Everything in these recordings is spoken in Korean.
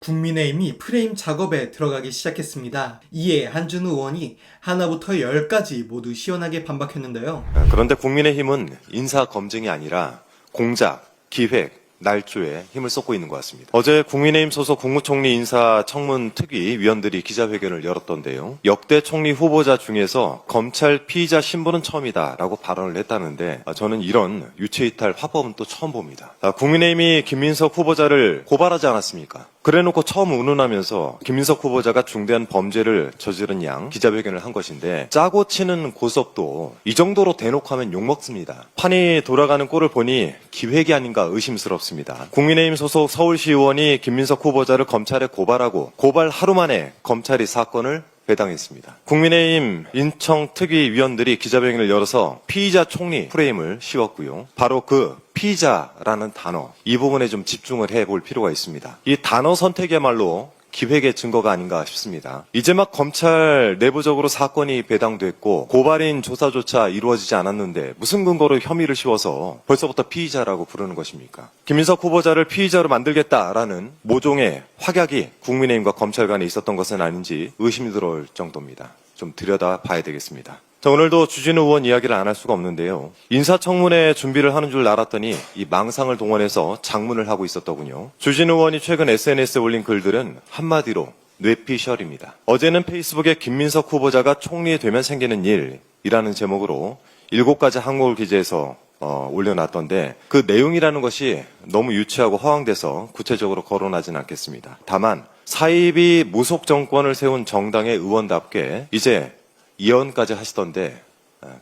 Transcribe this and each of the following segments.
국민의힘이 프레임 작업에 들어가기 시작했습니다. 이에 한준우 의원이 하나부터 10까지 모두 시원하게 반박했는데요. 그런데 국민의힘은 인사 검증이 아니라 공작, 기획, 날조에 힘을 쏟고 있는 것 같습니다. 어제 국민의힘 소속 국무총리 인사청문 특위 위원들이 기자회견을 열었던데요. 역대 총리 후보자 중에서 검찰 피의자 신분은 처음이다라고 발언을 했다는데 저는 이런 유체이탈 화법은 또 처음 봅니다. 국민의힘이 김민석 후보자를 고발하지 않았습니까? 그래놓고 처음 운운하면서 김민석 후보자가 중대한 범죄를 저지른 양 기자회견을 한 것인데 짜고 치는 고섭도 이 정도로 대놓고 하면 욕먹습니다. 판이 돌아가는 꼴을 보니 기획이 아닌가 의심스럽습니다. 국민의힘 소속 서울시 의원이 김민석 후보자를 검찰에 고발하고 고발 하루 만에 검찰이 사건을 배당했습니다. 국민의힘 인청특위 위원들이 기자회견을 열어서 피의자 총리 프레임을 씌웠고요. 바로 그 피의자라는 단어, 이 부분에 좀 집중을 해볼 필요가 있습니다. 이 단어 선택이야말로 기획의 증거가 아닌가 싶습니다. 이제 막 검찰 내부적으로 사건이 배당됐고 고발인 조사조차 이루어지지 않았는데 무슨 근거로 혐의를 씌워서 벌써부터 피의자라고 부르는 것입니까? 김민석 후보자를 피의자로 만들겠다라는 모종의 확약이 국민의힘과 검찰 간에 있었던 것은 아닌지 의심이 들어올 정도입니다. 좀 들여다봐야 되겠습니다. 자, 오늘도 주진우 의원 이야기를 안 할 수가 없는데요. 인사청문회 준비를 하는 줄 알았더니 이 망상을 동원해서 장문을 하고 있었더군요. 주진우 의원이 최근 SNS에 올린 글들은 한마디로 뇌피셜입니다. 어제는 페이스북에 김민석 후보자가 총리 되면 생기는 일이라는 제목으로 7가지 항목을 기재해서 올려놨던데 그 내용이라는 것이 너무 유치하고 허황돼서 구체적으로 거론하진 않겠습니다. 다만 사입이 무속 정권을 세운 정당의 의원답게 이제 예언까지 하시던데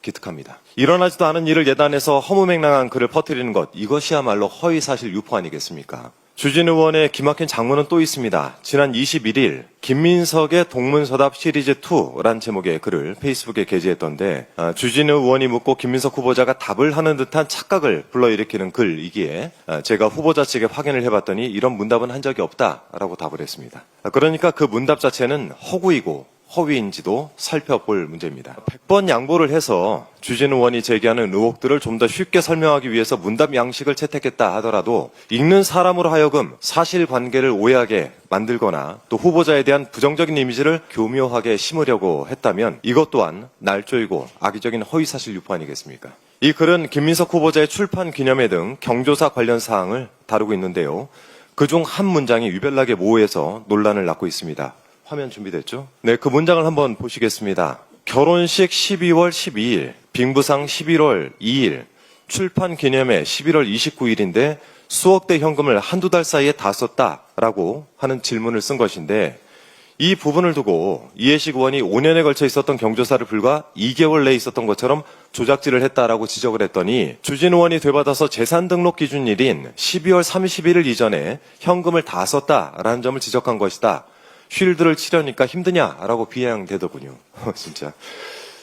기특합니다. 일어나지도 않은 일을 예단해서 허무맹랑한 글을 퍼뜨리는 것, 이것이야말로 허위사실 유포 아니겠습니까? 주진우 의원의 기막힌 장문은 또 있습니다. 지난 21일 김민석의 동문서답 시리즈2란 제목의 글을 페이스북에 게재했던데 주진우 의원이 묻고 김민석 후보자가 답을 하는 듯한 착각을 불러일으키는 글이기에 제가 후보자 측에 확인을 해봤더니 이런 문답은 한 적이 없다라고 답을 했습니다. 그러니까 그 문답 자체는 허구이고 허위인지도 살펴볼 문제입니다. 100번 양보를 해서 주진우 의원이 제기하는 의혹들을 좀 더 쉽게 설명하기 위해서 문답 양식을 채택했다 하더라도 읽는 사람으로 하여금 사실관계를 오해하게 만들거나 또 후보자에 대한 부정적인 이미지를 교묘하게 심으려고 했다면 이것 또한 날조이고 악의적인 허위사실 유포 아니겠습니까? 이 글은 김민석 후보자의 출판 기념회 등 경조사 관련 사항을 다루고 있는데요. 그중 한 문장이 유별나게 모호해서 논란을 낳고 있습니다. 화면 준비됐죠? 네, 그 문장을 한번 보시겠습니다. 결혼식 12월 12일, 빙부상 11월 2일, 출판 기념회 11월 29일인데 수억 대 현금을 한두 달 사이에 다 썼다라고 하는 질문을 쓴 것인데 이 부분을 두고 이해식 의원이 5년에 걸쳐 있었던 경조사를 불과 2개월 내에 있었던 것처럼 조작질을 했다라고 지적을 했더니 주진우 의원이 되받아서 재산 등록 기준일인 12월 31일 이전에 현금을 다 썼다라는 점을 지적한 것이다. 쉴드를 치려니까 힘드냐라고 비아냥대더군요. 진짜.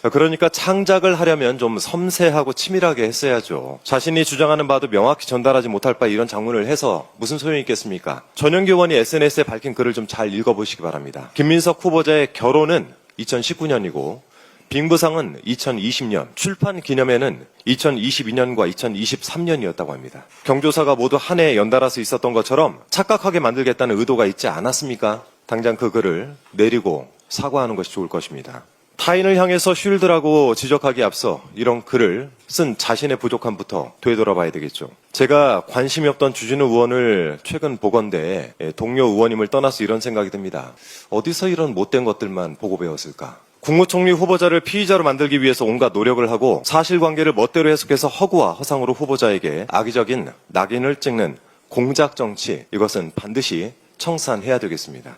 그러니까 창작을 하려면 좀 섬세하고 치밀하게 했어야죠. 자신이 주장하는 바도 명확히 전달하지 못할 바 이런 장문을 해서 무슨 소용이 있겠습니까? 전영기 의원이 SNS에 밝힌 글을 좀 잘 읽어보시기 바랍니다. 김민석 후보자의 결혼은 2019년이고 빙부상은 2020년, 출판 기념회는 2022년과 2023년이었다고 합니다. 경조사가 모두 한 해에 연달아서 있었던 것처럼 착각하게 만들겠다는 의도가 있지 않았습니까? 당장 그 글을 내리고 사과하는 것이 좋을 것입니다. 타인을 향해서 쉴드라고 지적하기에 앞서 이런 글을 쓴 자신의 부족함부터 되돌아봐야 되겠죠. 제가 관심이 없던 주진우 의원을 최근 보건대 동료 의원님을 떠나서 이런 생각이 듭니다. 어디서 이런 못된 것들만 보고 배웠을까? 국무총리 후보자를 피의자로 만들기 위해서 온갖 노력을 하고 사실관계를 멋대로 해석해서 허구와 허상으로 후보자에게 악의적인 낙인을 찍는 공작 정치, 이것은 반드시 청산해야 되겠습니다.